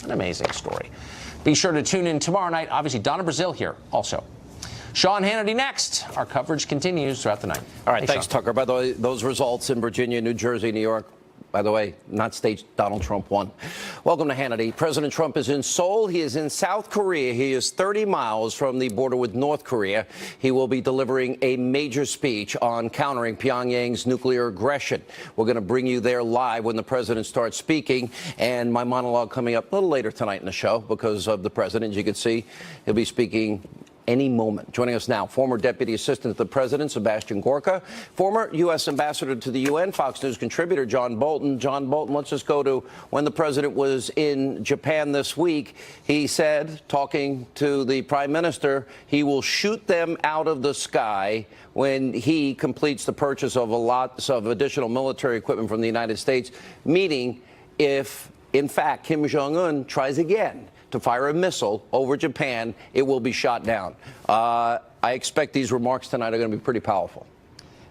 An amazing story. Be sure to tune in tomorrow night. Obviously, Donna Brazile here also. Sean Hannity next. Our coverage continues throughout the night. All right, Hey, thanks, Sean. Tucker. By the way, those results in Virginia, New Jersey, New York, by the way, not states Donald Trump won. Welcome to Hannity. President Trump is in Seoul. He is in South Korea. He is 30 miles from the border with North Korea. He will be delivering a major speech on countering Pyongyang's nuclear aggression. We're going to bring you there live when the president starts speaking. And my monologue coming up a little later tonight in the show because of the president. As you can see, he'll be speaking any moment. Joining us now, former Deputy Assistant to the President, Sebastian Gorka, former U.S. Ambassador to the UN, Fox News contributor John Bolton. John Bolton, let's just go to when the President was in Japan this week. He said, talking to the Prime Minister, he will shoot them out of the sky when he completes the purchase of lots of additional military equipment from the United States, meaning if, in fact, Kim Jong-un tries again to fire a missile over Japan, it will be shot down. I expect these remarks tonight are going to be pretty powerful.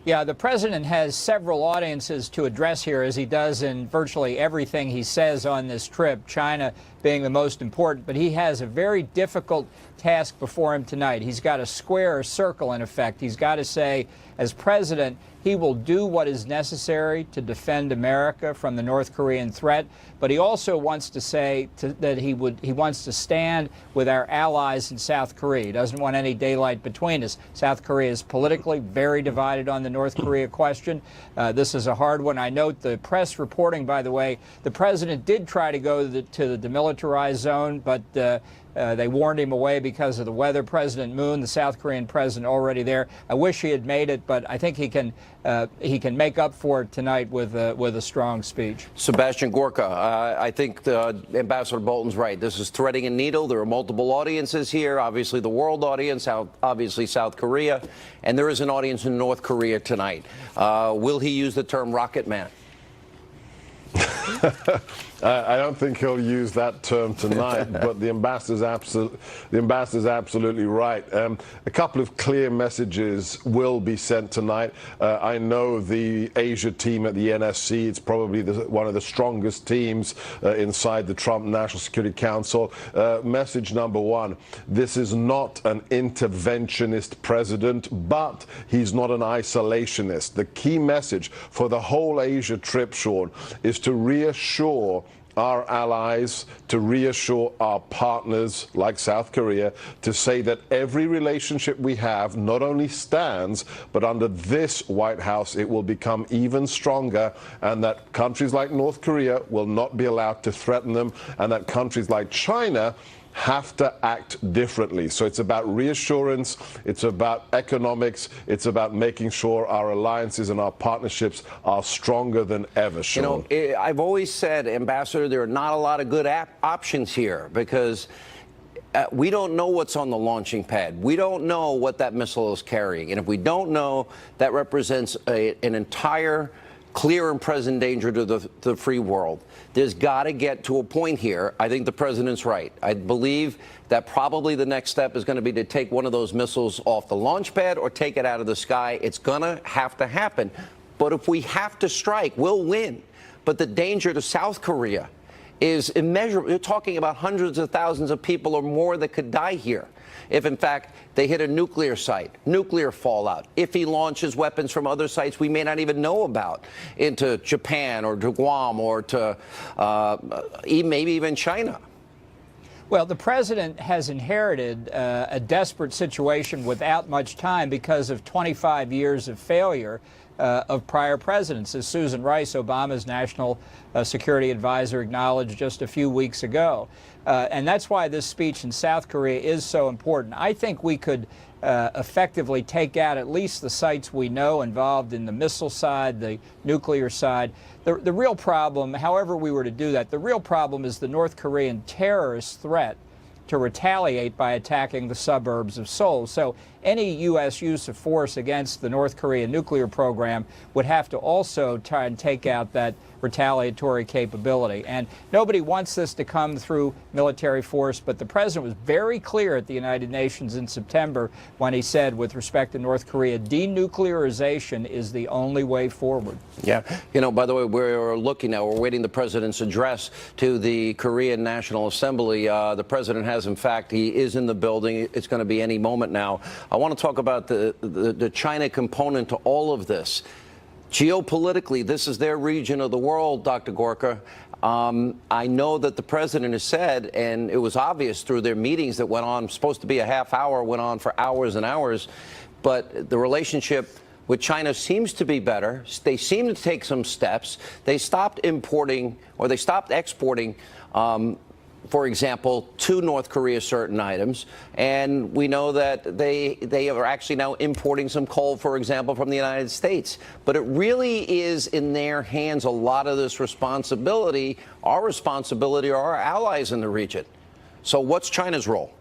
Yeah, the president has several audiences to address here, as he does in virtually everything he says on this trip, China being the most important. But he has a very difficult task before him tonight. He's got to square a circle, in effect. He's got to say, as president, he will do what is necessary to defend America from the North Korean threat, but he also wants to say that he wants to stand with our allies in South Korea. He doesn't want any daylight between us. South Korea is politically very divided on the North Korea question. This is a hard one. I note the press reporting, by the way, the president did try to go to the demilitarized zone, but they warned him away because of the weather. President Moon, the South Korean president, already there. I wish he had made it, but I think he can make up for it tonight with a strong speech. Sebastian Gorka, I think Ambassador Bolton's right. This is threading a needle. There are multiple audiences here. Obviously, the world audience, obviously South Korea, and there is an audience in North Korea tonight. Will he use the term rocket man? I don't think he'll use that term tonight, but the ambassador's absolutely right. A couple of clear messages will be sent tonight. I know the Asia team at the NSC, it's probably one of the strongest teams inside the Trump National Security Council. Message number one, this is not an interventionist president, but he's not an isolationist. The key message for the whole Asia trip, Sean, is to reassure our allies, to reassure our partners like South Korea, to say that every relationship we have not only stands, but under this White House it will become even stronger, and that countries like North Korea will not be allowed to threaten them, and that countries like China have to act differently. So it's about reassurance, it's about economics, it's about making sure our alliances and our partnerships are stronger than ever, Sean. You know, I've always said, Ambassador, there are not a lot of good options here because we don't know what's on the launching pad. We don't know what that missile is carrying. And if we don't know, that represents an entire clear and present danger to the free world. There's got to get to a point here. I think the president's right. I believe that probably the next step is going to be to take one of those missiles off the launch pad or take it out of the sky. It's going to have to happen. But if we have to strike, we'll win. But the danger to South Korea is immeasurable. You're talking about hundreds of thousands of people or more that could die here if, in fact, they hit a nuclear site, nuclear fallout. If he launches weapons from other sites we may not even know about into Japan or to Guam or to maybe even China. Well, the president has inherited a desperate situation without much time because of 25 years of failure of prior presidents, as Susan Rice, Obama's national security advisor, acknowledged just a few weeks ago. And that's why this speech in South Korea is so important. I think we could effectively take out at least the sites we know involved in the missile side, the nuclear side. The real problem, however we were to do that, the real problem is the North Korean terrorist threat to retaliate by attacking the suburbs of Seoul. So any U.S. use of force against the North Korean nuclear program would have to also try and take out that retaliatory capability. And nobody wants this to come through military force, but the president was very clear at the United Nations in September when he said, with respect to North Korea, denuclearization is the only way forward. Yeah. You know, by the way, we're looking now, we're waiting the president's address to the Korean National Assembly. The president has, in fact, he is in the building. It's going to be any moment now. I want to talk about the China component to all of this. Geopolitically, this is their region of the world, Dr. Gorka. I know that the president has said, and it was obvious through their meetings that went on, supposed to be a half hour, went on for hours and hours, but the relationship with China seems to be better. They seem to take some steps. They stopped importing, or they stopped exporting, for example, to North Korea certain items. And we know that they are actually now importing some coal, for example, from the United States. But it really is in their hands, a lot of this responsibility, our allies in the region. So what's China's role?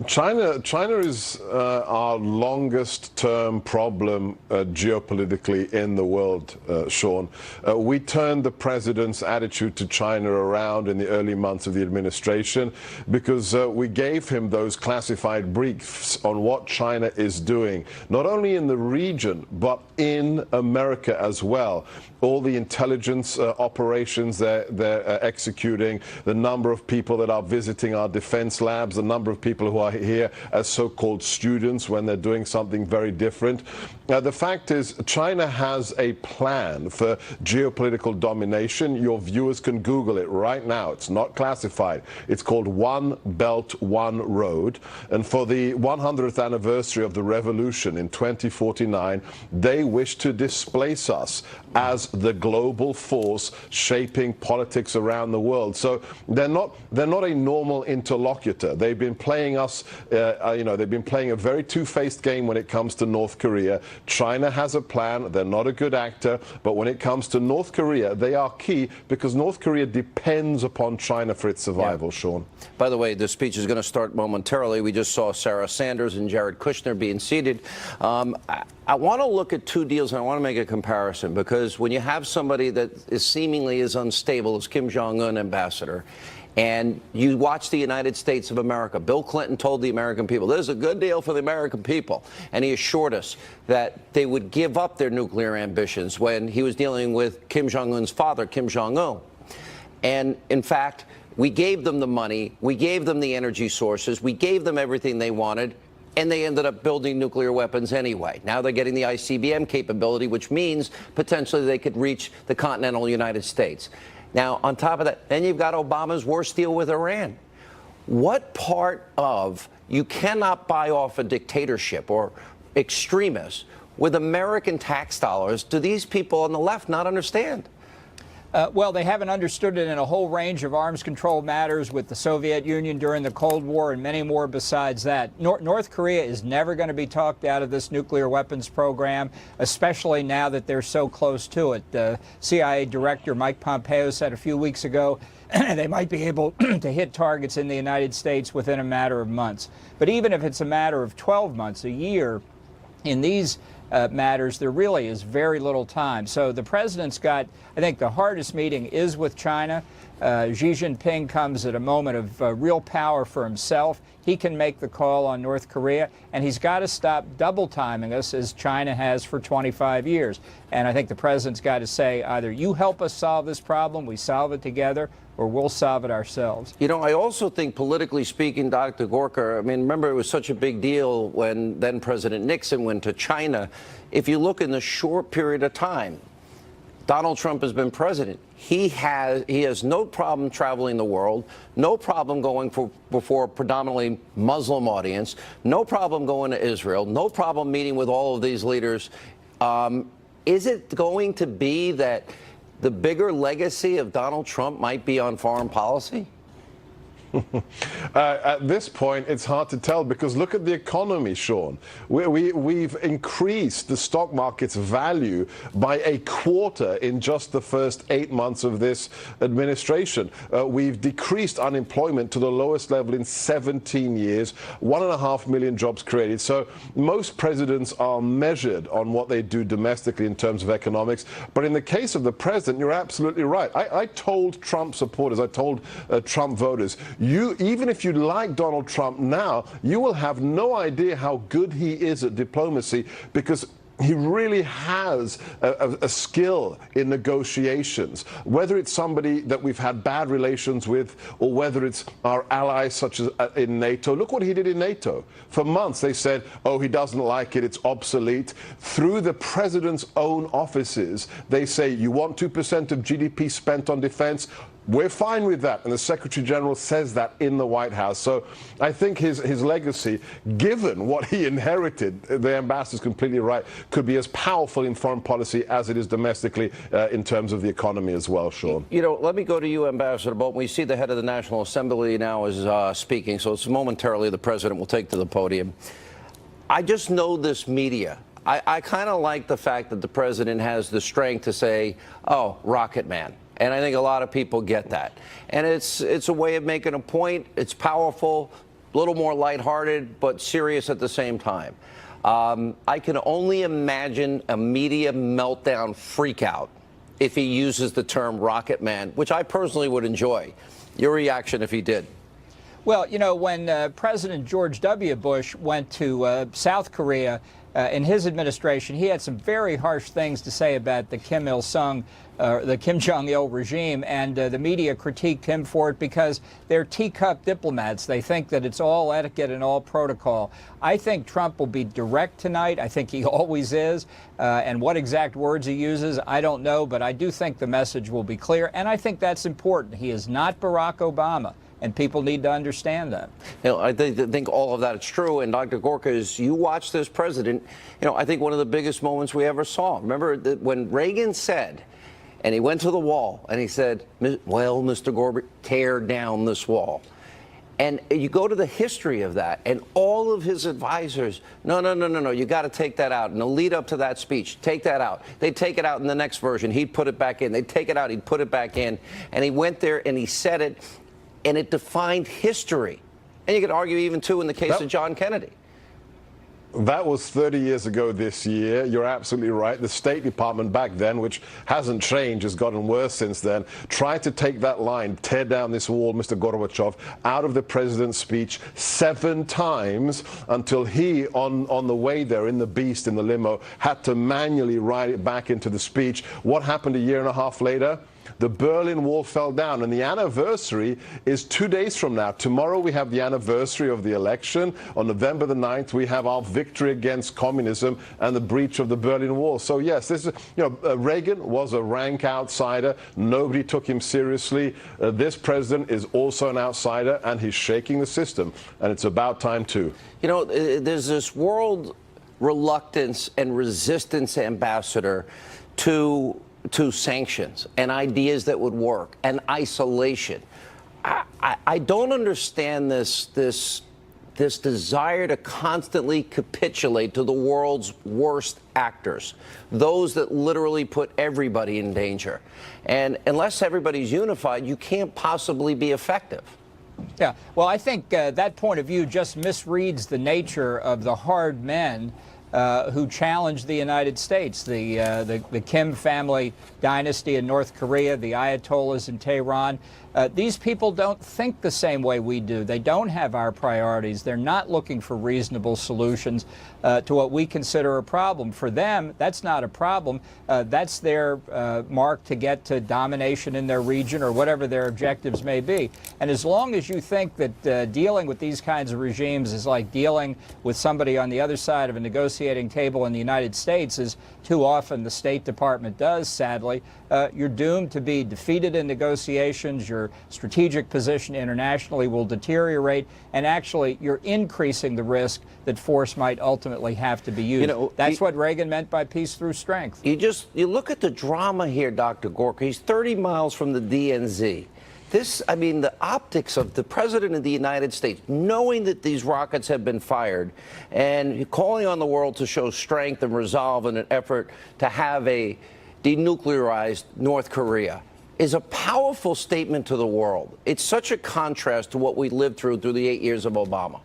China is our longest-term problem geopolitically in the world, Sean. We turned the president's attitude to China around in the early months of the administration because we gave him those classified briefs on what China is doing, not only in the region, but in America as well. All the intelligence operations they're executing, the number of people that are visiting our defense labs, the number of people who are here as so-called students when they're doing something very different. The fact is, China has a plan for geopolitical domination. Your viewers can Google it right now. It's not classified. It's called One Belt, One Road. And for the 100th anniversary of the revolution in 2049, they wish to displace us as the global force shaping politics around the world. So they're not a normal interlocutor. They've been playing us, they've been playing a very two-faced game when it comes to North Korea. China has a plan. They're not a good actor. But when it comes to North Korea, they are key because North Korea depends upon China for its survival, Sean. By the way, the speech is going to start momentarily. We just saw Sarah Sanders and Jared Kushner being seated. I want to look at two deals, and I want to make a comparison, because when you have somebody that is seemingly as unstable as Kim Jong-un, ambassador, and you watch the United States of America, Bill Clinton told the American people, this is a good deal for the American people. And he assured us that they would give up their nuclear ambitions when he was dealing with Kim Jong-un's father, Kim Jong-un. And in fact, we gave them the money, we gave them the energy sources, we gave them everything they wanted, and they ended up building nuclear weapons anyway. Now they're getting the ICBM capability, which means potentially they could reach the continental United States. Now, on top of that, then you've got Obama's worst deal with Iran. What part of, you cannot buy off a dictatorship or extremists with American tax dollars, do these people on the left not understand? Well, they haven't understood it in a whole range of arms control matters with the Soviet Union during the Cold War and many more besides that. North Korea is never going to be talked out of this nuclear weapons program, especially now that they're so close to it. The CIA Director Mike Pompeo said a few weeks ago they might be able to hit targets in the United States within a matter of months. But even if it's a matter of 12 months, a year, in these matters, there really is very little time. So the president's got, I think the hardest meeting is with China. Xi Jinping comes at a moment of real power for himself. He can make the call on North Korea, and he's got to stop double timing us as China has for 25 years. And I think the president's got to say, either you help us solve this problem, we solve it together, or we'll solve it ourselves. You know, I also think politically speaking, Dr. Gorka, I mean, remember it was such a big deal when then President Nixon went to China. If you look in the short period of time Donald Trump has been president, he has no problem traveling the world, no problem going before a predominantly Muslim audience, no problem going to Israel, no problem meeting with all of these leaders. Is it going to be that the bigger legacy of Donald Trump might be on foreign policy? At this point, it's hard to tell because look at the economy, Sean. We've increased the stock market's value by a quarter in just the first 8 months of this administration. We've decreased unemployment to the lowest level in 17 years, 1.5 million jobs created. So most presidents are measured on what they do domestically in terms of economics. But in the case of the president, you're absolutely right. I told Trump supporters, I told Trump voters, even if you like Donald Trump now, you will have no idea how good he is at diplomacy because he really has a skill in negotiations, whether it's somebody that we've had bad relations with or whether it's our allies such as in NATO. Look what he did in NATO. For months they said, oh, he doesn't like it, it's obsolete. Through the president's own offices, they say, you want 2% of GDP spent on defense? We're fine with that, and the Secretary General says that in the White House. So I think his legacy, given what he inherited, the ambassador's completely right, could be as powerful in foreign policy as it is domestically in terms of the economy as well, Sean. You know, let me go to you, Ambassador Bolton. We see the head of the National Assembly now is speaking, so it's momentarily the president will take to the podium. I just know this media. I kind of like the fact that the president has the strength to say, oh, Rocket Man. And I think a lot of people get that. And it's a way of making a point. It's powerful, a little more lighthearted, but serious at the same time. I can only imagine a media meltdown freakout if he uses the term Rocket Man, which I personally would enjoy. Your reaction if he did? Well, you know, when President George W. Bush went to South Korea in his administration, he had some very harsh things to say about the Kim Jong-il regime, and the media critiqued him for it because they're teacup diplomats. They think that it's all etiquette and all protocol. I think Trump will be direct tonight. I think he always is. And what exact words he uses, I don't know, but I do think the message will be clear, and I think that's important. He is not Barack Obama. And people need to understand that. You know, I think all of that is true. And Dr. Gorka, as you watch this president, you know, I think one of the biggest moments we ever saw. Remember that when Reagan said, and he went to the wall and he said, well, Mr. Gorka, tear down this wall. And you go to the history of that, and all of his advisors, no, you got to take that out. In the lead up to that speech, take that out. They'd take it out in the next version. He'd put it back in. They'd take it out. He'd put it back in. And he went there and he said it. And it defined history. And you could argue even, too, in the case of John Kennedy. That was 30 years ago this year. You're absolutely right. The State Department back then, which hasn't changed, has gotten worse since then, tried to take that line, tear down this wall, Mr. Gorbachev, out of the president's speech 7 times until he, on the way there in the Beast, in the limo, had to manually write it back into the speech. What happened a year and a half later? The Berlin Wall fell down, and the anniversary is 2 days from now. Tomorrow we have the anniversary of the election. On November the 9th, we have our victory against communism and the breach of the Berlin Wall. So yes, this is, Reagan was a rank outsider. Nobody took him seriously. This president is also an outsider, and he's shaking the system, and it's about time too. You know, there's this world reluctance and resistance, Ambassador, to sanctions and ideas that would work and isolation. I don't understand this desire to constantly capitulate to the world's worst actors, those that literally put everybody in danger. And unless everybody's unified, you can't possibly be effective. Yeah, well, I think that point of view just misreads the nature of the hard men who challenged the United States, the Kim family dynasty in North Korea, the Ayatollahs in Tehran. These people don't think the same way we do. They don't have our priorities. They're not looking for reasonable solutions to what we consider a problem. For them, that's not a problem. That's their mark to get to domination in their region or whatever their objectives may be. And as long as you think that dealing with these kinds of regimes is like dealing with somebody on the other side of a negotiating table in the United States, as too often the State Department does, sadly, you're doomed to be defeated in negotiations. Your strategic position internationally will deteriorate, and actually you're increasing the risk that force might ultimately have to be used. You know, that's what Reagan meant by peace through strength. You look at the drama here, Dr. Gorka. He's 30 miles from the DNZ. This, I mean, the optics of the president of the United States, knowing that these rockets have been fired and calling on the world to show strength and resolve in an effort to have a denuclearized North Korea, is a powerful statement to the world. It's such a contrast to what we lived through the 8 years of Obama.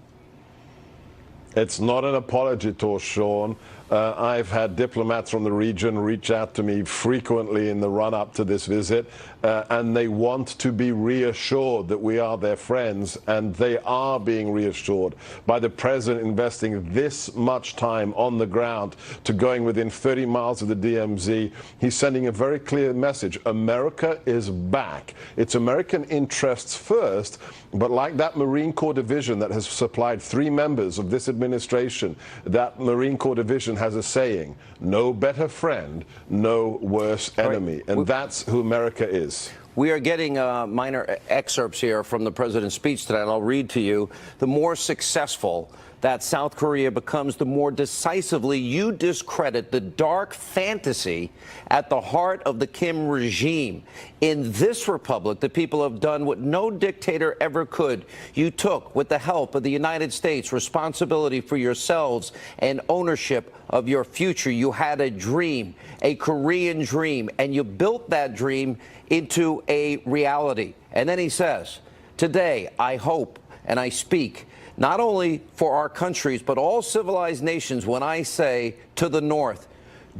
It's not an apology tour, Sean. I've had diplomats from the region reach out to me frequently in the run-up to this visit, and they want to be reassured that we are their friends, and they are being reassured by the president investing this much time on the ground to going within 30 miles of the DMZ. He's sending a very clear message. America is back. It's American interests first, but like that Marine Corps division that has supplied 3 members of this administration, that Marine Corps division has a saying, no better friend, no worse enemy. And that's who America is. We are getting minor excerpts here from the president's speech tonight. I'll read to you. The more successful that South Korea becomes, the more decisively you discredit the dark fantasy at the heart of the Kim regime. In this republic, the people have done what no dictator ever could. You took, with the help of the United States, responsibility for yourselves and ownership of your future. You had a dream, a Korean dream, and you built that dream into a reality. And then he says, today, I hope and I speak not only for our countries, but all civilized nations when I say to the North,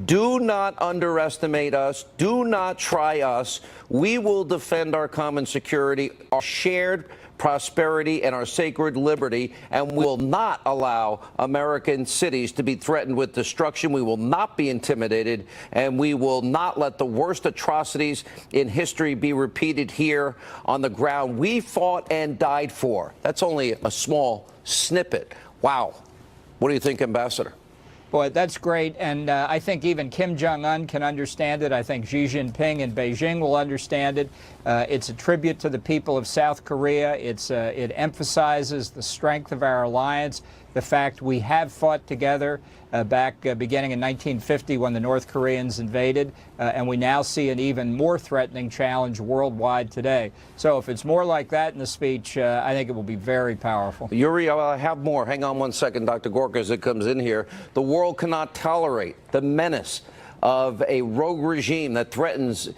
do not underestimate us. Do not try us. We will defend our common security, our shared prosperity, and our sacred liberty, and will not allow American cities to be threatened with destruction. We will not be intimidated, and we will not let the worst atrocities in history be repeated here on the ground we fought and died for. That's only a small snippet. Wow. What do you think, Ambassador? Boy, that's great, and I think even Kim Jong-un can understand it. I think Xi Jinping in Beijing will understand it. It's a tribute to the people of South Korea. It emphasizes the strength of our alliance, the fact we have fought together back beginning in 1950 when the North Koreans invaded, and we now see an even more threatening challenge worldwide today. So if it's more like that in the speech, I think it will be very powerful. Yuri, I have more. Hang on one second, Dr. Gorka, as it comes in here. The world cannot tolerate the menace of a rogue regime that threatens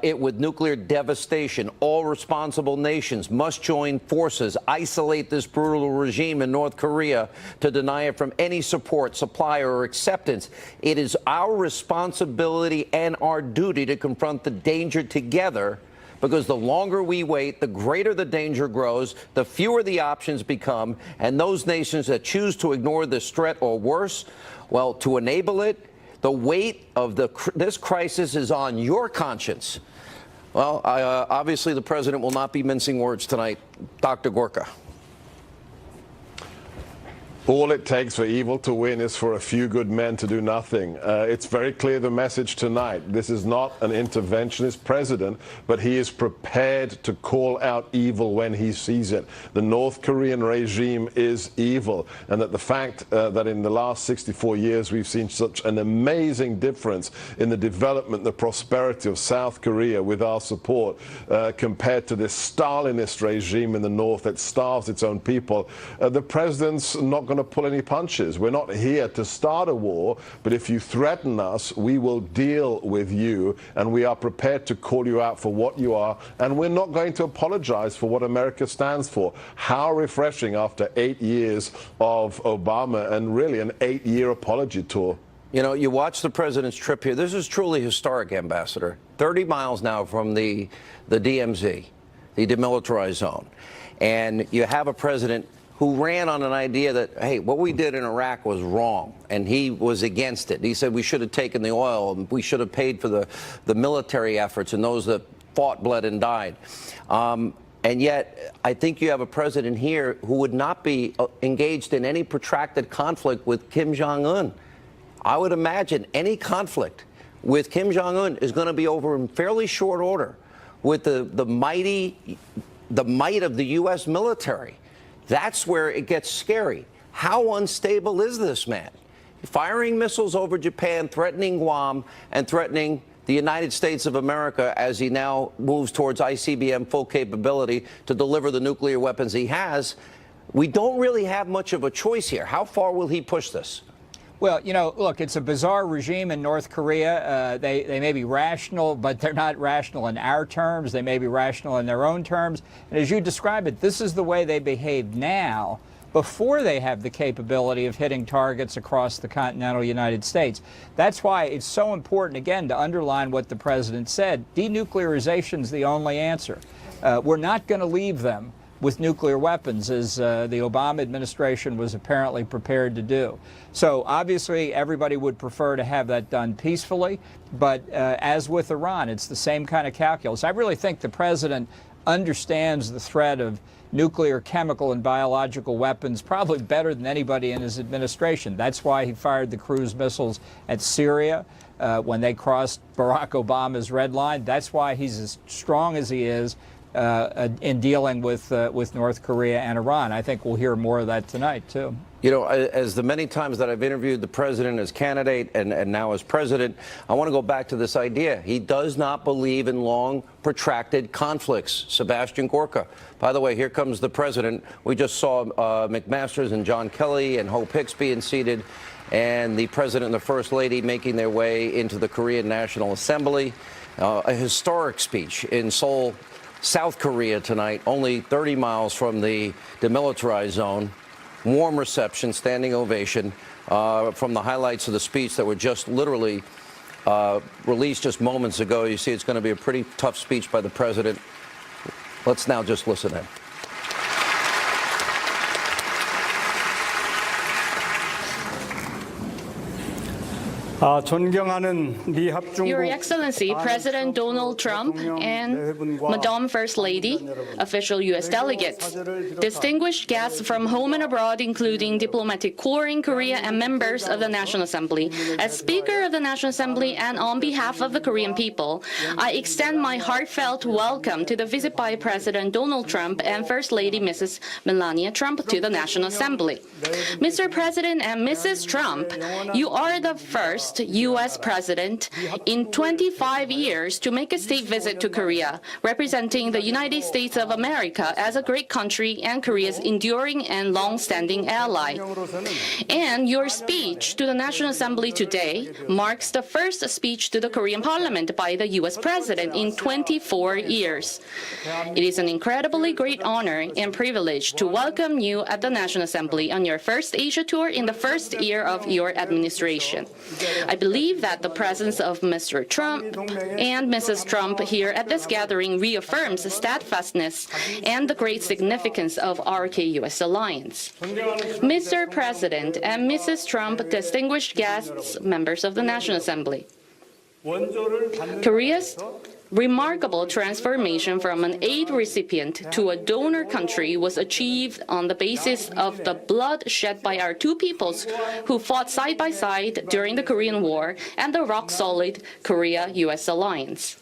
it with nuclear devastation. All responsible nations must join forces, isolate this brutal regime in North Korea to deny it from any support, supply, or acceptance. It is our responsibility and our duty to confront the danger together, because the longer we wait, the greater the danger grows, the fewer the options become, and those nations that choose to ignore this threat or worse, well, to enable it, the weight of this crisis is on your conscience. Well, obviously the president will not be mincing words tonight. Dr. Gorka. All it takes for evil to win is for a few good men to do nothing. It's very clear the message tonight. This is not an interventionist president, but he is prepared to call out evil when he sees it. The North Korean regime is evil, and that the fact that in the last 64 years we've seen such an amazing difference in the development, the prosperity of South Korea with our support compared to this Stalinist regime in the North that starves its own people. The president's not going to pull any punches. We're not here to start a war, but if you threaten us, we will deal with you, and we are prepared to call you out for what you are, and we're not going to apologize for what America stands for. How refreshing after 8 years of Obama and really an 8-year apology tour. You know, you watch the president's trip here. This is truly historic, Ambassador. 30 miles now from the DMZ, the demilitarized zone, and you have a president who ran on an idea that, hey, what we did in Iraq was wrong, and he was against it. He said we should have taken the oil, and we should have paid for the military efforts and those that fought, bled, and died. And yet, I think you have a president here who would not be engaged in any protracted conflict with Kim Jong-un. I would imagine any conflict with Kim Jong-un is going to be over in fairly short order with the might of the U.S. military. That's where it gets scary. How unstable is this man? Firing missiles over Japan, threatening Guam, and threatening the United States of America, as he now moves towards ICBM full capability to deliver the nuclear weapons he has, we don't really have much of a choice here. How far will he push this? Well, you know, look, it's a bizarre regime in North Korea. They may be rational, but they're not rational in our terms. They may be rational in their own terms. And as you describe it, this is the way they behave now, before they have the capability of hitting targets across the continental United States. That's why it's so important, again, to underline what the president said. Denuclearization is the only answer. We're not going to leave them with nuclear weapons, as the Obama administration was apparently prepared to do. So obviously everybody would prefer to have that done peacefully, but as with Iran, it's the same kind of calculus. I really think the president understands the threat of nuclear, chemical, and biological weapons probably better than anybody in his administration. That's why he fired the cruise missiles at Syria when they crossed Barack Obama's red line. That's why he's as strong as he is in dealing with North Korea and Iran. I think we'll hear more of that tonight, too. You know, as the many times that I've interviewed the president as candidate and now as president, I want to go back to this idea. He does not believe in long, protracted conflicts. Sebastian Gorka. By the way, here comes the president. We just saw McMaster's and John Kelly and Hope Hicks being seated, and the president and the first lady making their way into the Korean National Assembly. A historic speech in Seoul, South Korea tonight, only 30 miles from the demilitarized zone. Warm reception, standing ovation. From the highlights of the speech that were just literally released just moments ago, you see it's going to be a pretty tough speech by the president. Let's now just listen in. Your Excellency, President Donald Trump and Madame First Lady, official U.S. delegates, distinguished guests from home and abroad, including diplomatic corps in Korea and members of the National Assembly. As Speaker of the National Assembly and on behalf of the Korean people, I extend my heartfelt welcome to the visit by President Donald Trump and First Lady Mrs. Melania Trump to the National Assembly. Mr. President and Mrs. Trump, you are the first U.S. president in 25 years to make a state visit to Korea, representing the United States of America as a great country and Korea's enduring and long-standing ally. And your speech to the National Assembly today marks the first speech to the Korean Parliament by the U.S. president in 24 years. It is an incredibly great honor and privilege to welcome you at the National Assembly on your first Asia tour in the first year of your administration. I believe that the presence of Mr. Trump and Mrs. Trump here at this gathering reaffirms the steadfastness and the great significance of our K-US alliance. Mr. President and Mrs. Trump, distinguished guests, members of the National Assembly, Korea's remarkable transformation from an aid recipient to a donor country was achieved on the basis of the blood shed by our two peoples who fought side by side during the Korean War and the rock-solid Korea-US alliance.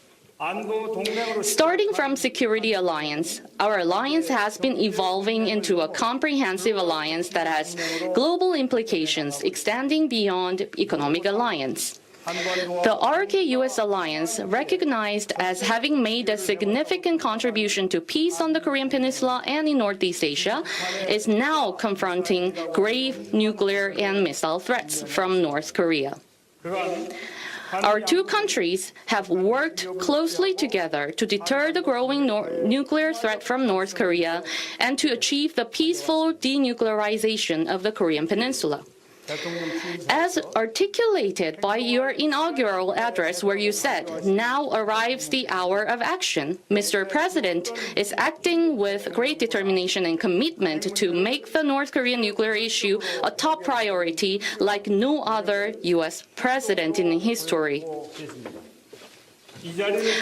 Starting from security alliance, our alliance has been evolving into a comprehensive alliance that has global implications extending beyond economic alliance. The RK-US alliance, recognized as having made a significant contribution to peace on the Korean Peninsula and in Northeast Asia, is now confronting grave nuclear and missile threats from North Korea. Our two countries have worked closely together to deter the growing nuclear threat from North Korea and to achieve the peaceful denuclearization of the Korean Peninsula. As articulated by your inaugural address where you said, "Now arrives the hour of action," Mr. President is acting with great determination and commitment to make the North Korean nuclear issue a top priority like no other U.S. president in history.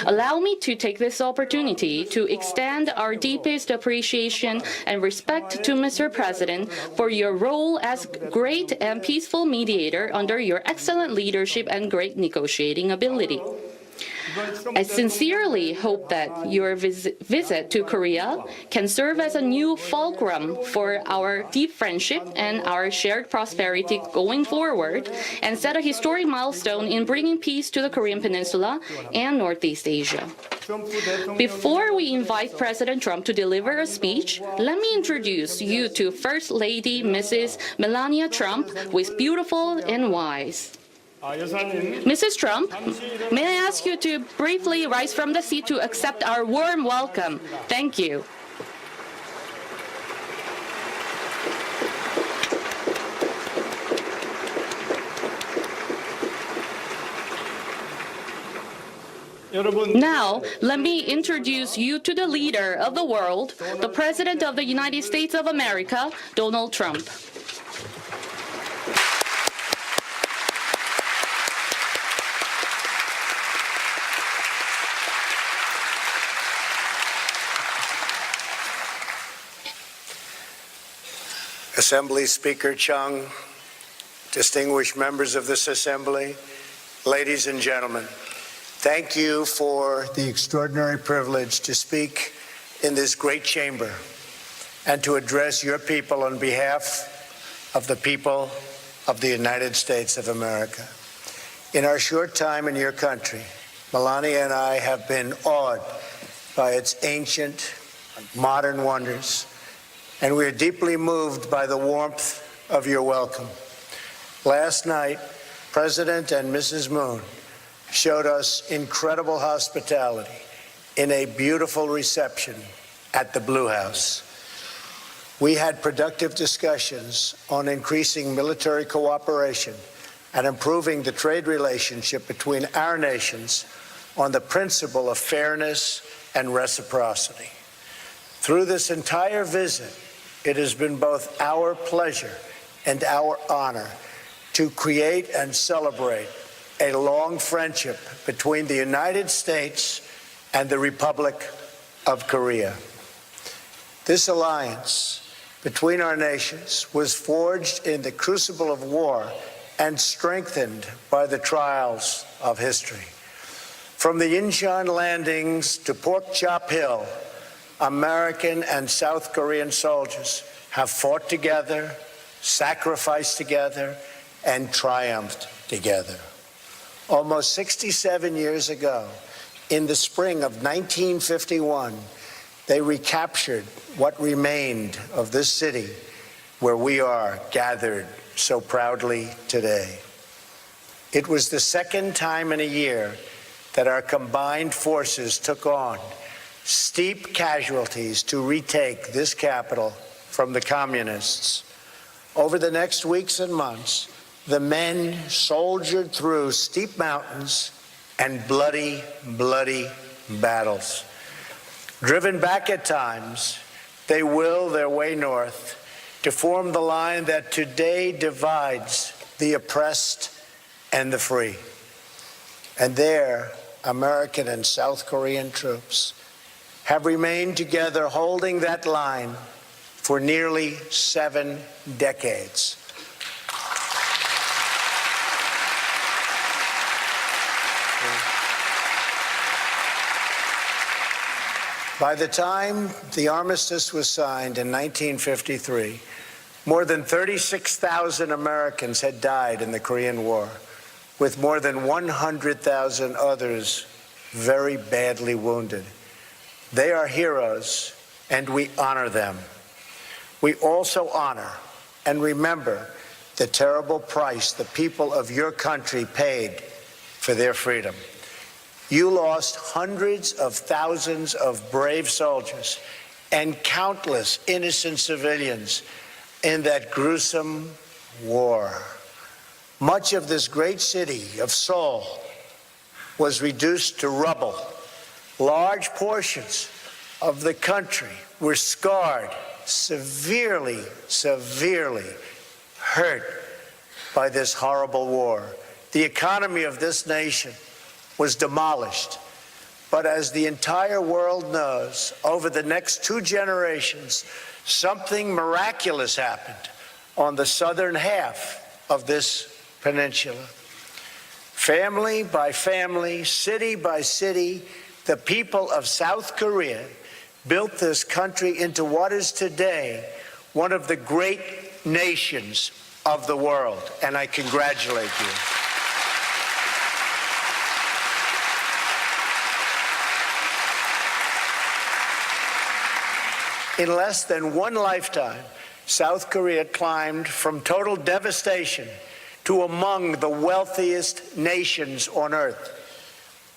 Allow me to take this opportunity to extend our deepest appreciation and respect to Mr. President for your role as great and peaceful mediator under your excellent leadership and great negotiating ability. I sincerely hope that your visit to Korea can serve as a new fulcrum for our deep friendship and our shared prosperity going forward, and set a historic milestone in bringing peace to the Korean Peninsula and Northeast Asia. Before we invite President Trump to deliver a speech, let me introduce you to First Lady Mrs. Melania Trump, who is beautiful and wise. Mrs. Trump, may I ask you to briefly rise from the seat to accept our warm welcome? Thank you. Now, let me introduce you to the leader of the world, the President of the United States of America, Donald Trump. Assembly Speaker Chung, distinguished members of this Assembly, ladies and gentlemen, thank you for the extraordinary privilege to speak in this great chamber and to address your people on behalf of the people of the United States of America. In our short time in your country, Melania and I have been awed by its ancient, modern wonders, and we are deeply moved by the warmth of your welcome. Last night, President and Mrs. Moon showed us incredible hospitality in a beautiful reception at the Blue House. We had productive discussions on increasing military cooperation and improving the trade relationship between our nations on the principle of fairness and reciprocity. Through this entire visit, it has been both our pleasure and our honor to create and celebrate a long friendship between the United States and the Republic of Korea. This alliance between our nations was forged in the crucible of war and strengthened by the trials of history. From the Incheon landings to Pork Chop Hill, American and South Korean soldiers have fought together, sacrificed together, and triumphed together. Almost 67 years ago, in the spring of 1951, they recaptured what remained of this city where we are gathered so proudly today. It was the second time in a year that our combined forces took on steep casualties to retake this capital from the communists. Over the next weeks and months, the men soldiered through steep mountains and bloody, bloody battles. Driven back at times, they will their way north to form the line that today divides the oppressed and the free. And there, American and South Korean troops have remained together holding that line for nearly 7 decades. By the time the armistice was signed in 1953, more than 36,000 Americans had died in the Korean War, with more than 100,000 others very badly wounded. They are heroes, and we honor them. We also honor and remember the terrible price the people of your country paid for their freedom. You lost hundreds of thousands of brave soldiers and countless innocent civilians in that gruesome war. Much of this great city of Seoul was reduced to rubble. Large portions of the country were scarred, severely, severely hurt by this horrible war. The economy of this nation was demolished. But as the entire world knows, over the next 2 generations, something miraculous happened on the southern half of this peninsula. Family by family, city by city, the people of South Korea built this country into what is today one of the great nations of the world, and I congratulate you. In less than one lifetime, South Korea climbed from total devastation to among the wealthiest nations on earth.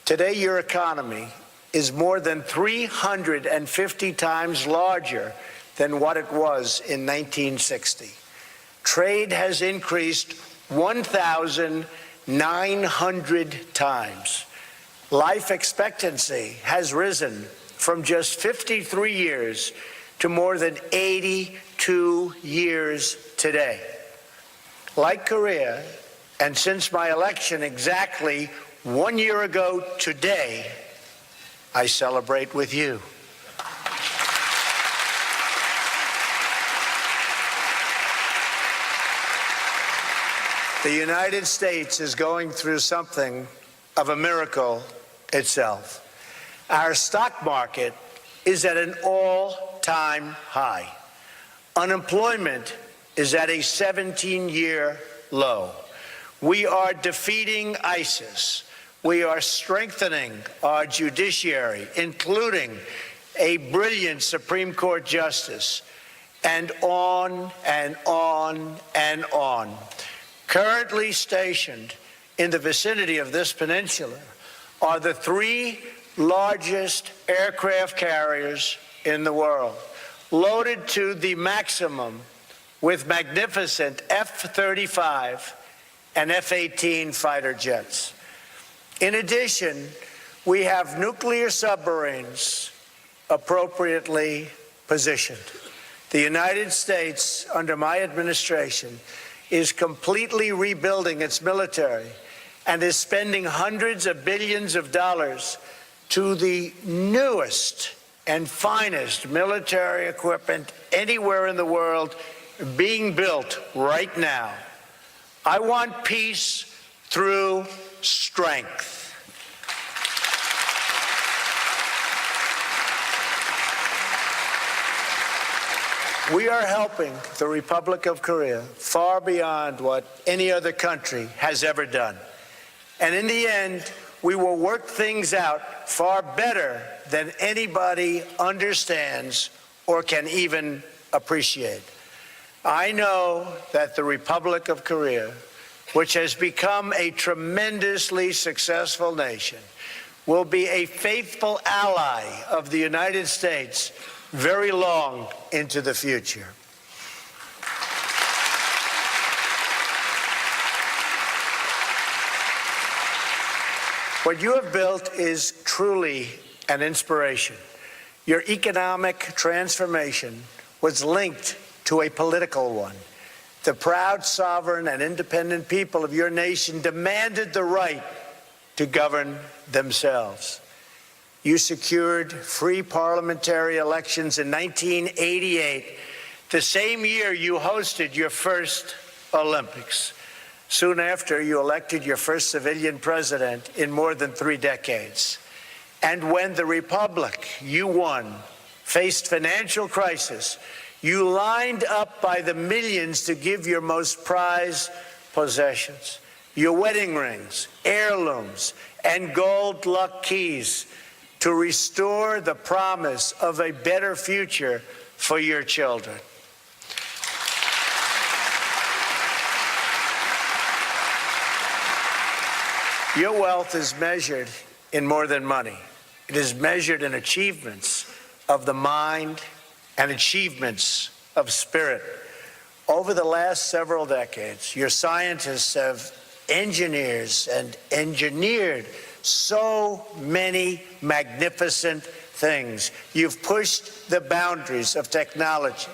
Today, your economy is more than 350 times larger than what it was in 1960. Trade has increased 1,900 times. Life expectancy has risen from just 53 years to more than 82 years today. Like Korea, and since my election exactly 1 year ago today, I celebrate with you. The United States is going through something of a miracle itself. Our stock market is at an all-time high. Unemployment is at a 17-year low. We are defeating ISIS. We are strengthening our judiciary, including a brilliant Supreme Court justice, and on and on and on. Currently stationed in the vicinity of this peninsula are the 3 largest aircraft carriers in the world, loaded to the maximum with magnificent F-35 and F-18 fighter jets. In addition, we have nuclear submarines appropriately positioned. The United States, under my administration, is completely rebuilding its military and is spending hundreds of billions of dollars to the newest and finest military equipment anywhere in the world being built right now. I want peace through strength. We are helping the Republic of Korea far beyond what any other country has ever done. And in the end, we will work things out far better than anybody understands or can even appreciate. I know that the Republic of Korea, which has become a tremendously successful nation, will be a faithful ally of the United States very long into the future. What you have built is truly an inspiration. Your economic transformation was linked to a political one. The proud, sovereign, and independent people of your nation demanded the right to govern themselves. You secured free parliamentary elections in 1988, the same year you hosted your first Olympics. Soon after, you elected your first civilian president in more than 3 decades. And when the republic you won faced financial crisis, you lined up by the millions to give your most prized possessions, your wedding rings, heirlooms, and gold luck keys, to restore the promise of a better future for your children. Your wealth is measured in more than money. It is measured in achievements of the mind and achievements of spirit. Over the last several decades, your scientists have engineered so many magnificent things. You've pushed the boundaries of technology,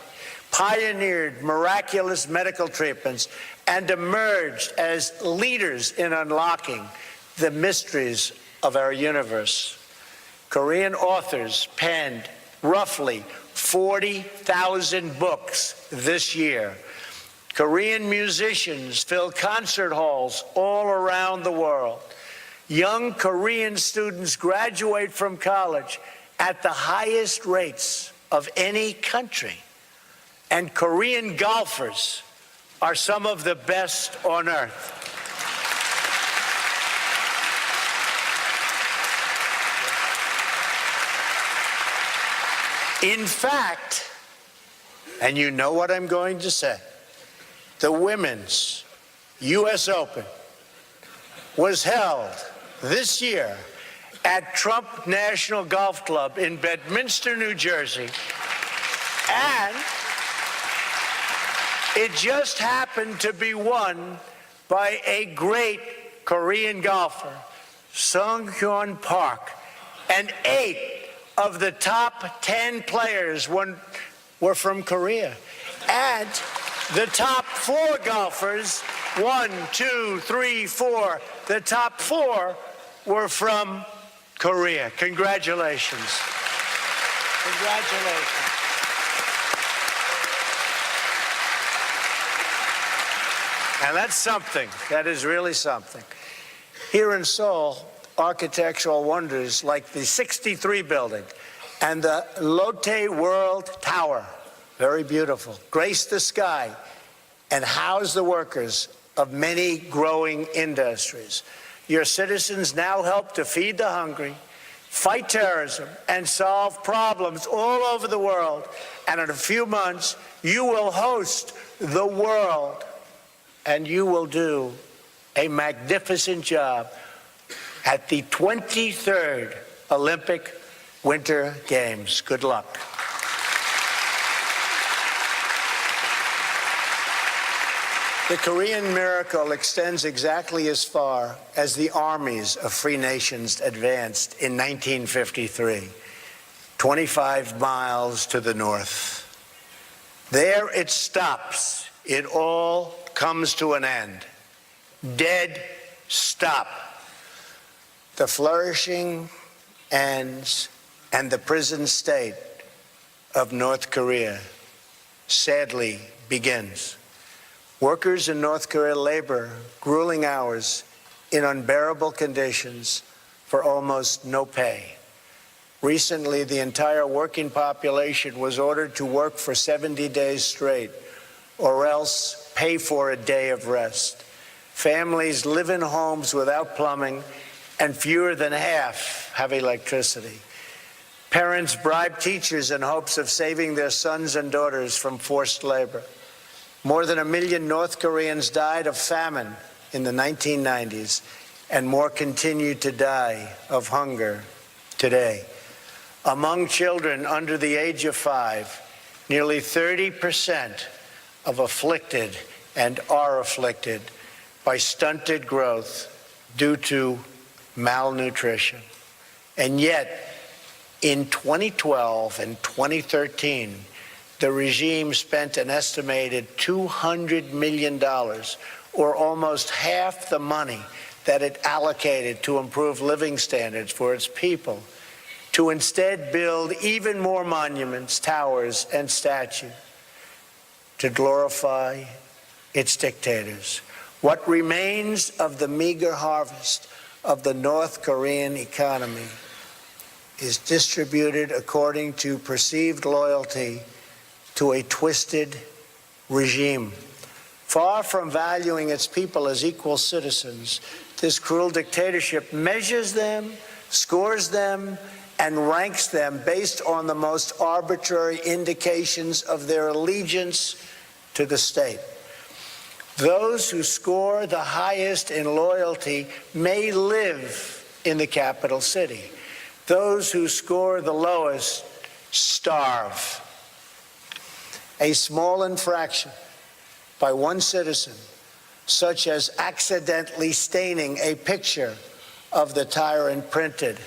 pioneered miraculous medical treatments, and emerged as leaders in unlocking the mysteries of our universe. Korean authors penned roughly 40,000 books this year. Korean musicians fill concert halls all around the world. Young Korean students graduate from college at the highest rates of any country. And Korean golfers are some of the best on earth. In fact, and you know what I'm going to say, the women's U.S. Open was held this year at Trump National Golf Club in Bedminster, New Jersey, and it just happened to be won by a great Korean golfer, Sung-hyun Park, and 8 of the top 10 players were from Korea. And the top 4 golfers, 1, 2, 3, 4, the top 4 were from Korea. Congratulations. Congratulations. And that's something. That is really something. Here in Seoul, architectural wonders like the 63 building and the Lotte World Tower, very beautiful, grace the sky and house the workers of many growing industries. Your citizens now help to feed the hungry, fight terrorism, and solve problems all over the world. And in a few months, you will host the world, and you will do a magnificent job at the 23rd Olympic Winter Games. Good luck. The Korean miracle extends exactly as far as the armies of free nations advanced in 1953, 25 miles to the north. There it stops. It all comes to an end. Dead stop. The flourishing ends, and the prison state of North Korea sadly begins. Workers in North Korea labor grueling hours in unbearable conditions for almost no pay. Recently, the entire working population was ordered to work for 70 days straight, or else pay for a day of rest. Families live in homes without plumbing, and fewer than half have electricity. Parents bribe teachers in hopes of saving their sons and daughters from forced labor. More than 1 million North Koreans died of famine in the 1990s, and more continue to die of hunger today. Among children under the age of 5, nearly 30% of afflicted and are afflicted by stunted growth due to malnutrition. And yet, in 2012 and 2013, the regime spent an estimated $200 million, or almost half the money that it allocated to improve living standards for its people, to instead build even more monuments, towers, and statues to glorify its dictators. What remains of the meager harvest of the North Korean economy is distributed according to perceived loyalty to a twisted regime. Far from valuing its people as equal citizens, this cruel dictatorship measures them, scores them, and ranks them based on the most arbitrary indications of their allegiance to the state. Those who score the highest in loyalty may live in the capital city. Those who score the lowest starve. A small infraction by one citizen, such as accidentally staining a picture of the tyrant printed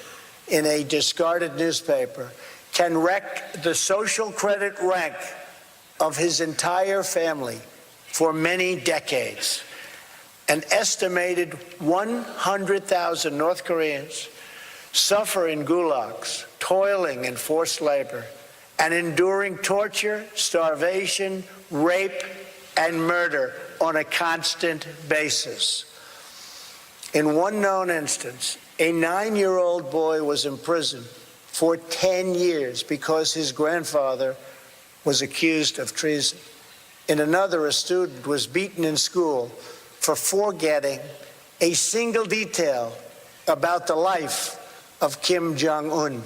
in a discarded newspaper, can wreck the social credit rank of his entire family for many decades. An estimated 100,000 North Koreans suffer in gulags, toiling in forced labor, and enduring torture, starvation, rape, and murder on a constant basis. In one known instance, a 9-year-old boy was imprisoned for 10 years because his grandfather was accused of treason. In another, a student was beaten in school for forgetting a single detail about the life of Kim Jong-un.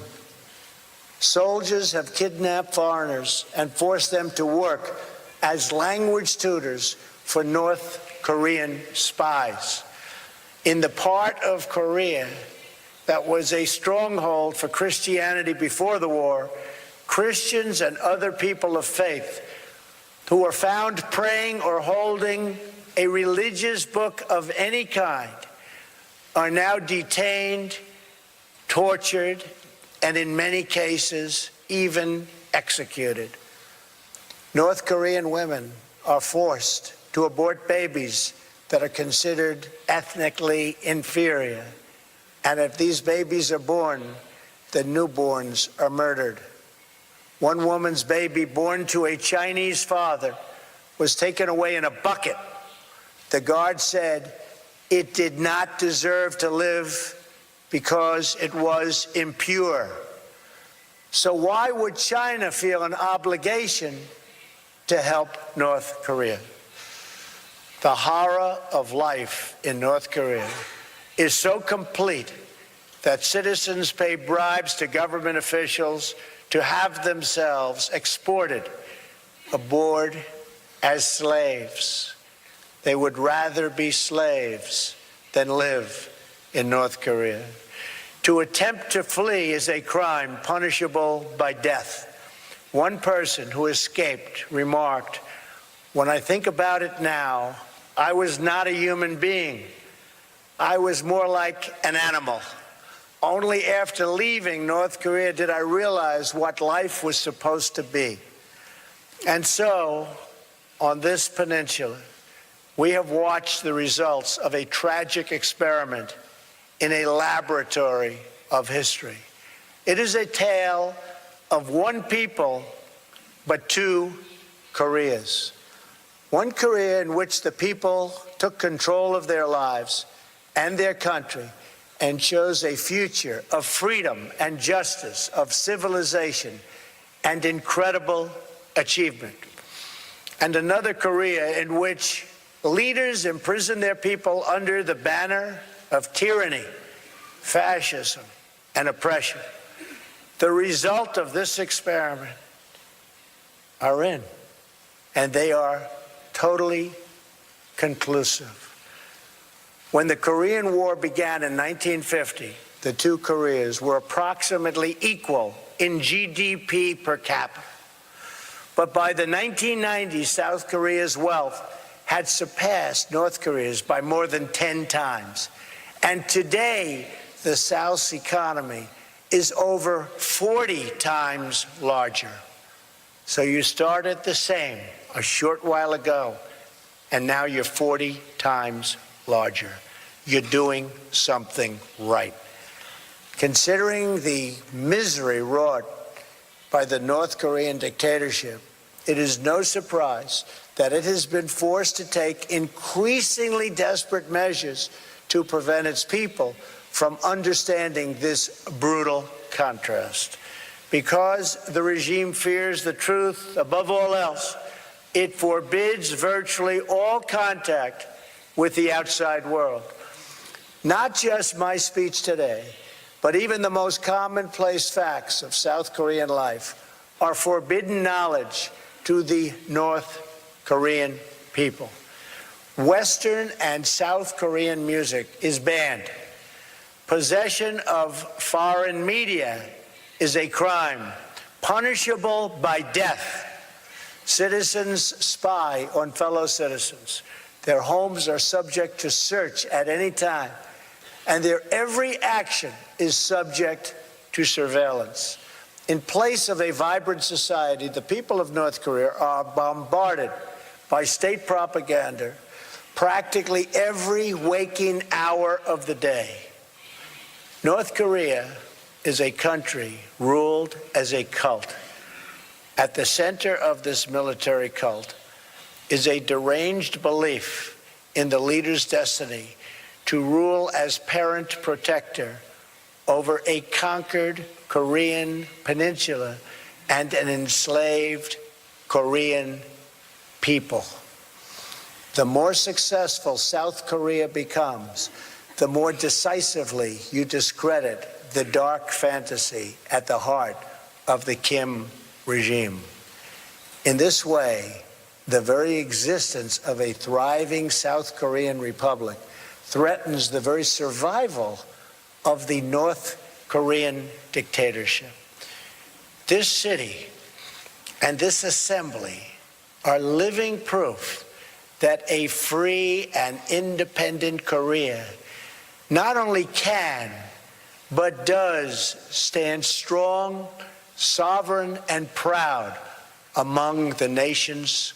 Soldiers have kidnapped foreigners and forced them to work as language tutors for North Korean spies. In the part of Korea that was a stronghold for Christianity before the war, Christians and other people of faith who were found praying or holding a religious book of any kind are now detained, tortured, and in many cases, even executed. North Korean women are forced to abort babies that are considered ethnically inferior. And if these babies are born, the newborns are murdered. One woman's baby, born to a Chinese father, was taken away in a bucket. The guard said it did not deserve to live because it was impure. So why would China feel an obligation to help North Korea? The horror of life in North Korea is so complete that citizens pay bribes to government officials to have themselves exported aboard as slaves. They would rather be slaves than live in North Korea. To attempt to flee is a crime punishable by death. One person who escaped remarked, "When I think about it now, I was not a human being. I was more like an animal. Only after leaving North Korea did I realize what life was supposed to be." And so, on this peninsula, we have watched the results of a tragic experiment in a laboratory of history. It is a tale of one people, but two Koreas. One Korea in which the people took control of their lives and their country and chose a future of freedom and justice, of civilization and incredible achievement. And another Korea in which leaders imprisoned their people under the banner of tyranny, fascism, and oppression. The result of this experiment are in, and they are totally conclusive. When the Korean War began in 1950, the two Koreas were approximately equal in GDP per capita. But by the 1990s, South Korea's wealth had surpassed North Korea's by more than 10 times. And today, the South's economy is over 40 times larger. So you started the same a short while ago, and now you're 40 times larger. You're doing something right. Considering the misery wrought by the North Korean dictatorship, it is no surprise that it has been forced to take increasingly desperate measures to prevent its people from understanding this brutal contrast. Because the regime fears the truth above all else, it forbids virtually all contact with the outside world. Not just my speech today, but even the most commonplace facts of South Korean life are forbidden knowledge to the North Korean people. Western and South Korean music is banned. Possession of foreign media is a crime, punishable by death. Citizens spy on fellow citizens. Their homes are subject to search at any time, and their every action is subject to surveillance. In place of a vibrant society, the people of North Korea are bombarded by state propaganda practically every waking hour of the day. North Korea is a country ruled as a cult. At the center of this military cult is a deranged belief in the leader's destiny to rule as parent protector over a conquered Korean peninsula and an enslaved Korean people. The more successful South Korea becomes, the more decisively you discredit the dark fantasy at the heart of the Kim regime. In this way, the very existence of a thriving South Korean republic threatens the very survival of the North Korean dictatorship. This city and this assembly are living proof that a free and independent Korea not only can, but does stand strong, sovereign, and proud among the nations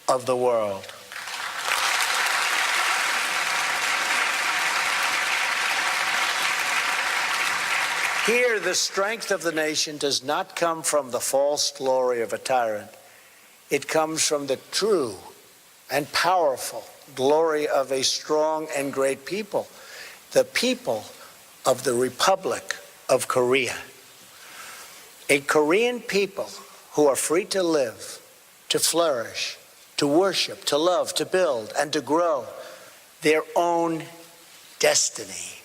of the world. Here, the strength of the nation does not come from the false glory of a tyrant. It comes from the true and powerful glory of a strong and great people, the people of the Republic of Korea. A Korean people who are free to live, to flourish, to worship, to love, to build, and to grow their own destiny.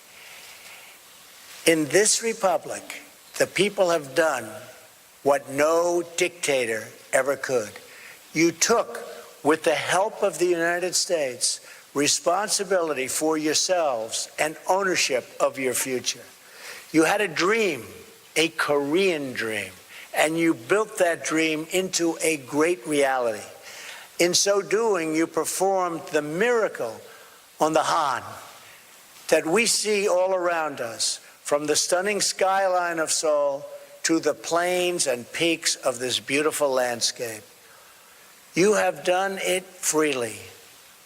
In this republic, the people have done what no dictator ever could. You took, with the help of the United States, responsibility for yourselves and ownership of your future. You had a dream, a Korean dream, and you built that dream into a great reality. In so doing, you performed the miracle on the Han that we see all around us, from the stunning skyline of Seoul to the plains and peaks of this beautiful landscape. You have done it freely.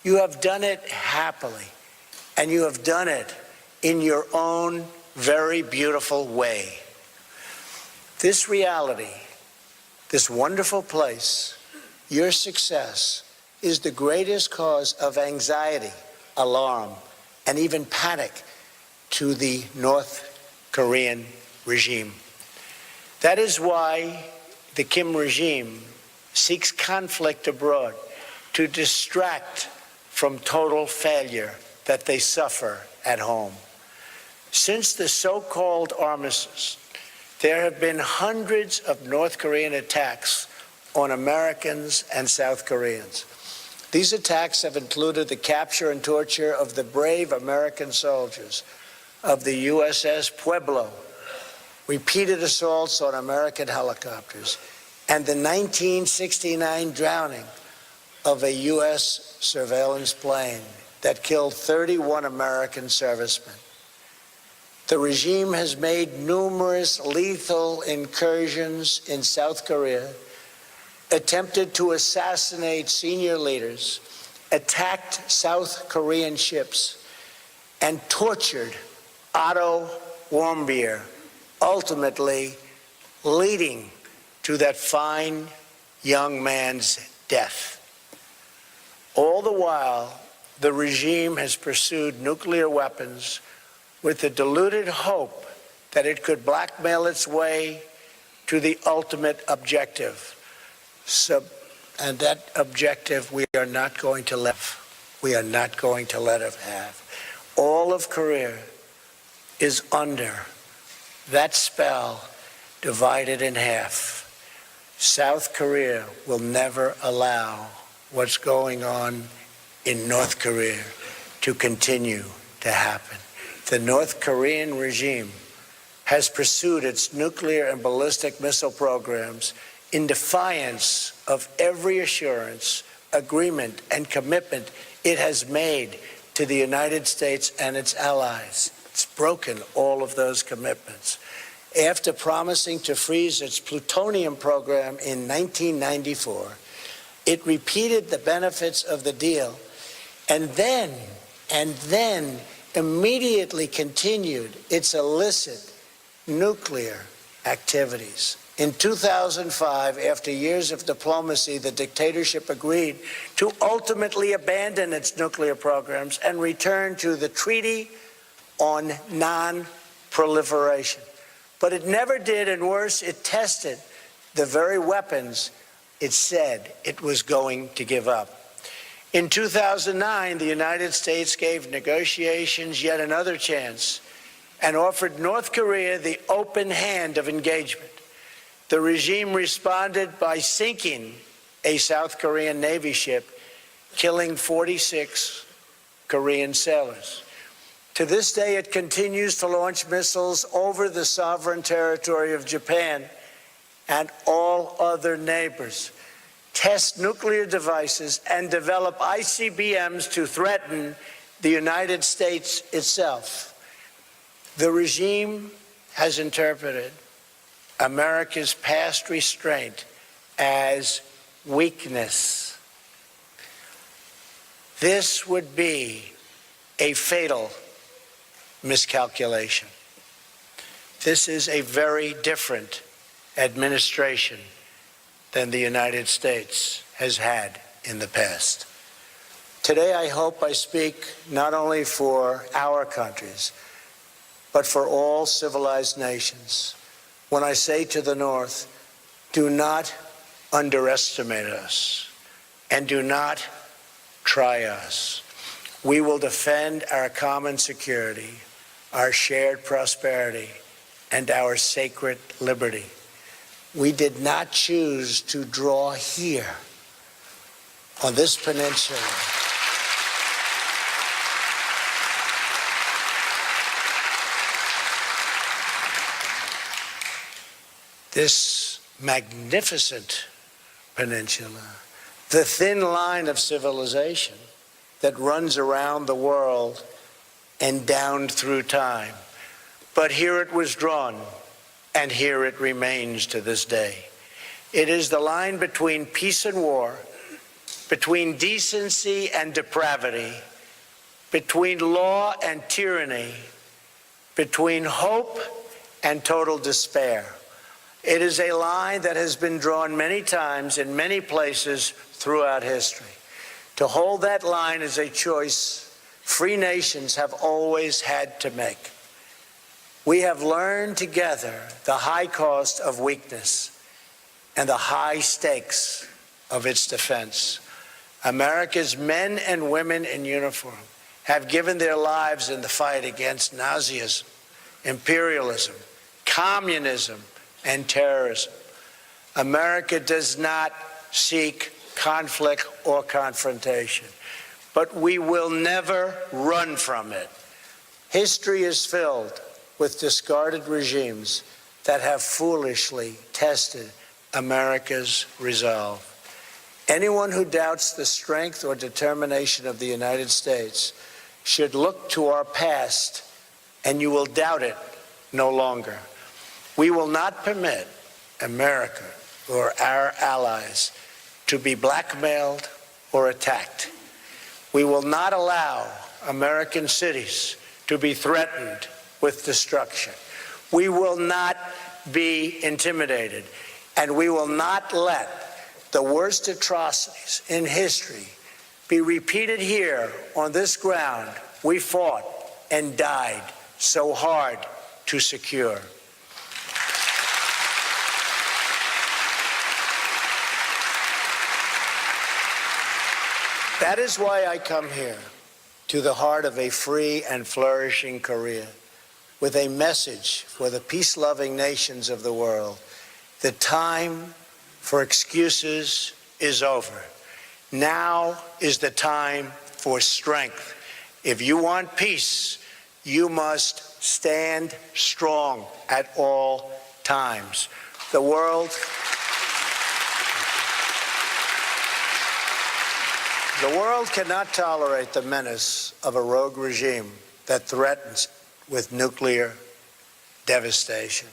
You have done it happily. And you have done it in your own very beautiful way. This reality, this wonderful place, your success is the greatest cause of anxiety, alarm, and even panic to the North Korean regime. That is why the Kim regime seeks conflict abroad to distract from total failure that they suffer at home. Since the so-called armistice, there have been hundreds of North Korean attacks on Americans and South Koreans. These attacks have included the capture and torture of the brave American soldiers of the USS Pueblo, repeated assaults on American helicopters, and the 1969 drowning of a U.S. surveillance plane that killed 31 American servicemen. The regime has made numerous lethal incursions in South Korea, attempted to assassinate senior leaders, attacked South Korean ships, and tortured Otto Warmbier, ultimately leading to that fine young man's death. All the while, the regime has pursued nuclear weapons with the deluded hope that it could blackmail its way to the ultimate objective. And that objective we are not going to let. We are not going to let it have. All of Korea is under that spell, divided in half. South Korea will never allow what's going on in North Korea to continue to happen. The North Korean regime has pursued its nuclear and ballistic missile programs in defiance of every assurance, agreement, and commitment it has made to the United States and its allies. It's broken all of those commitments. After promising to freeze its plutonium program in 1994, it repeated the benefits of the deal and then immediately continued its illicit nuclear activities. In 2005, after years of diplomacy, the dictatorship agreed to ultimately abandon its nuclear programs and return to the Treaty on Non-Proliferation. But it never did, and worse, it tested the very weapons it said it was going to give up. In 2009, the United States gave negotiations yet another chance and offered North Korea the open hand of engagement. The regime responded by sinking a South Korean Navy ship, killing 46 Korean sailors. To this day, it continues to launch missiles over the sovereign territory of Japan and all other neighbors, test nuclear devices, and develop ICBMs to threaten the United States itself. The regime has interpreted America's past restraint as weakness. This would be a fatal miscalculation. This is a very different administration than the United States has had in the past. Today, I hope I speak not only for our countries, but for all civilized nations when I say to the North, do not underestimate us and do not try us. We will defend our common security, our shared prosperity, and our sacred liberty. We did not choose to draw here on this peninsula. This magnificent peninsula, the thin line of civilization that runs around the world and down through time. But here it was drawn, and here it remains to this day. It is the line between peace and war, between decency and depravity, between law and tyranny, between hope and total despair. It is a line that has been drawn many times in many places throughout history. To hold that line is a choice free nations have always had to make. We have learned together the high cost of weakness and the high stakes of its defense. America's men and women in uniform have given their lives in the fight against Nazism, imperialism, communism, and terrorism. America does not seek conflict or confrontation, but we will never run from it. History is filled with discarded regimes that have foolishly tested America's resolve. Anyone who doubts the strength or determination of the United States should look to our past, and you will doubt it no longer. We will not permit America or our allies to be blackmailed or attacked. We will not allow American cities to be threatened with destruction. We will not be intimidated, and we will not let the worst atrocities in history be repeated here on this ground we fought and died so hard to secure. That is why I come here, to the heart of a free and flourishing Korea, with a message for the peace-loving nations of the world. The time for excuses is over. Now is the time for strength. If you want peace, you must stand strong at all times. The world cannot tolerate the menace of a rogue regime that threatens with nuclear devastation.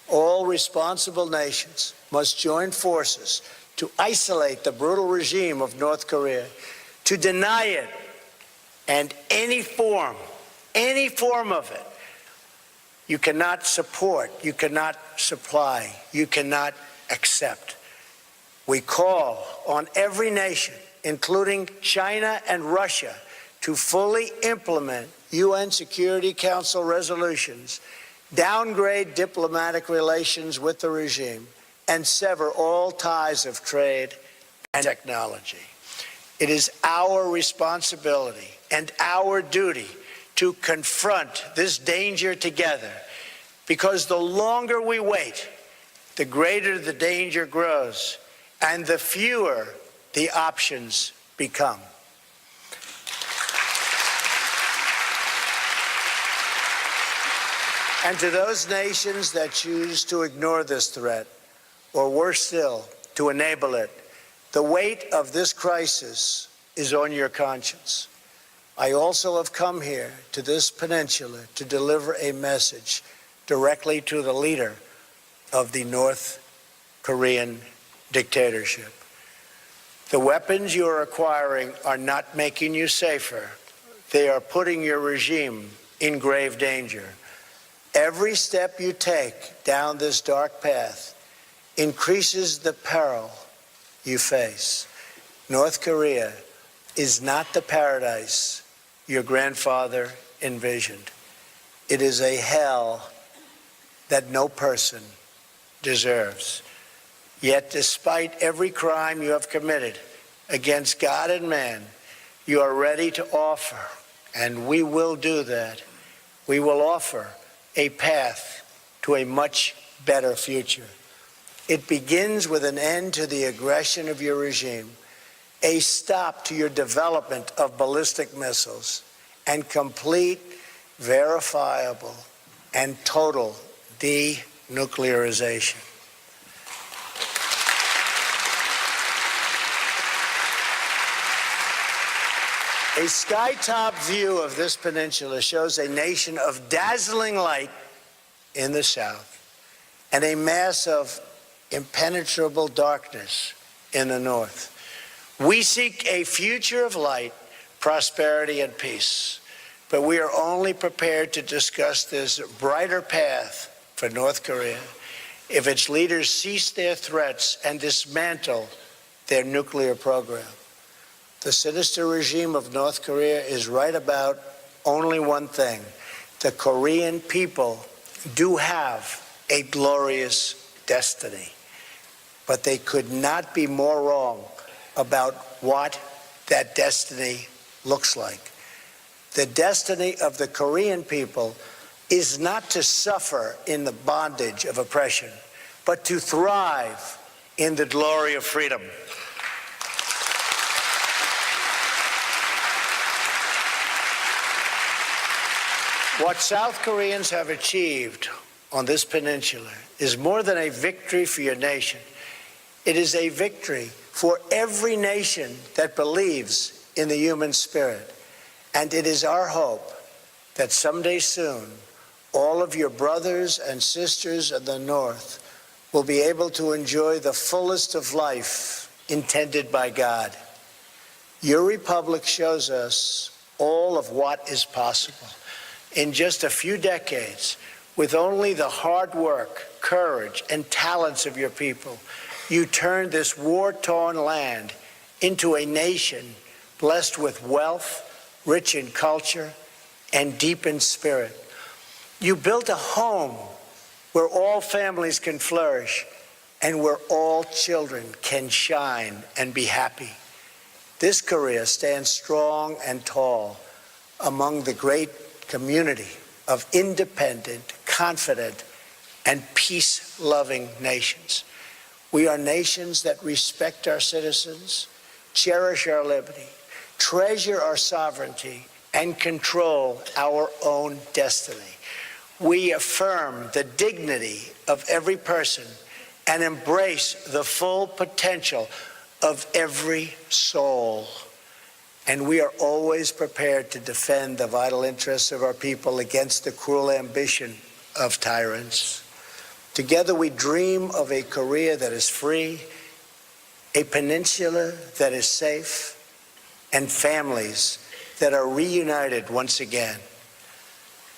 All responsible nations must join forces to isolate the brutal regime of North Korea, to deny it, and any form of it, You cannot support, you cannot supply, you cannot accept. We call on every nation, including China and Russia, to fully implement UN Security Council resolutions, downgrade diplomatic relations with the regime, and sever all ties of trade and technology. It is our responsibility and our duty to confront this danger together, because the longer we wait, the greater the danger grows and the fewer the options become. And to those nations that choose to ignore this threat, or worse still, to enable it, the weight of this crisis is on your conscience. I also have come here to this peninsula to deliver a message directly to the leader of the North Korean dictatorship. The weapons you are acquiring are not making you safer. They are putting your regime in grave danger. Every step you take down this dark path increases the peril you face. North Korea is not the paradise your grandfather envisioned. It is a hell that no person deserves. Yet, despite every crime you have committed against God and man, you are ready to offer, and we will do that. We will offer a path to a much better future. It begins with an end to the aggression of your regime, a stop to your development of ballistic missiles, and complete, verifiable, and total denuclearization. A skytop view of this peninsula shows a nation of dazzling light in the south and a mass of impenetrable darkness in the north. We seek a future of light, prosperity, and peace, but we are only prepared to discuss this brighter path for North Korea if its leaders cease their threats and dismantle their nuclear program. The sinister regime of North Korea is right about only one thing. The Korean people do have a glorious destiny, but they could not be more wrong about what that destiny looks like. The destiny of the Korean people is not to suffer in the bondage of oppression, but to thrive in the glory of freedom. What South Koreans have achieved on this peninsula is more than a victory for your nation. It is a victory for every nation that believes in the human spirit. And it is our hope that someday soon, all of your brothers and sisters in the North will be able to enjoy the fullest of life intended by God. Your republic shows us all of what is possible. In just a few decades, with only the hard work, courage, and talents of your people, you turned this war-torn land into a nation blessed with wealth, rich in culture, and deep in spirit. You built a home where all families can flourish and where all children can shine and be happy. This Korea stands strong and tall among the great community of independent, confident, and peace-loving nations. We are nations that respect our citizens, cherish our liberty, treasure our sovereignty, and control our own destiny. We affirm the dignity of every person and embrace the full potential of every soul. And we are always prepared to defend the vital interests of our people against the cruel ambition of tyrants. Together we dream of a Korea that is free, a peninsula that is safe, and families that are reunited once again.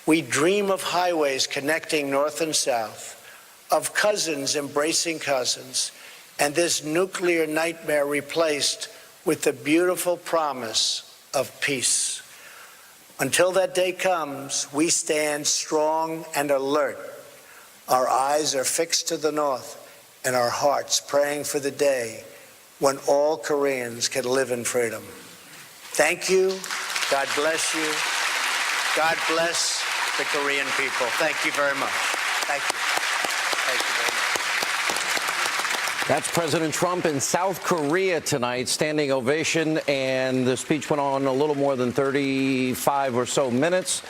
We dream of highways connecting North and South, of cousins embracing cousins, and this nuclear nightmare replaced with the beautiful promise of peace. Until that day comes, we stand strong and alert. Our eyes are fixed to the north and our hearts praying for the day when all Koreans can live in freedom. Thank you. God bless you. God bless the Korean people. Thank you very much. Thank you. Thank you very much. That's President Trump in South Korea tonight, standing ovation, and the speech went on a little more than 35 or so minutes,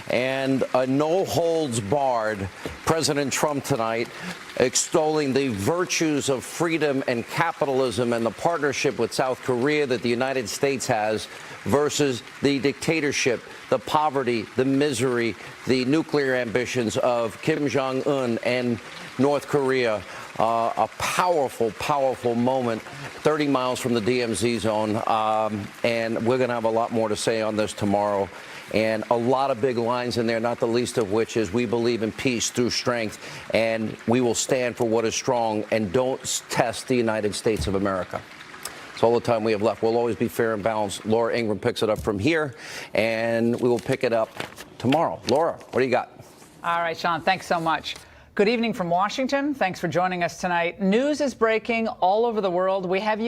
and a no-holds-barred President Trump tonight extolling the virtues of freedom and capitalism and the partnership with South Korea that the United States has versus the dictatorship, the poverty, the misery, the nuclear ambitions of Kim Jong-un and North Korea. A powerful, powerful moment 30 miles from the DMZ zone. And we're going to have a lot more to say on this tomorrow. And a lot of big lines in there, not the least of which is we believe in peace through strength. And we will stand for what is strong and don't test the United States of America. That's all the time we have left. We'll always be fair and balanced. Laura Ingraham picks it up from here, and we will pick it up tomorrow. Laura, what do you got? All right, Sean, thanks so much. Good evening from Washington. Thanks for joining us tonight. News is breaking all over the world. We have you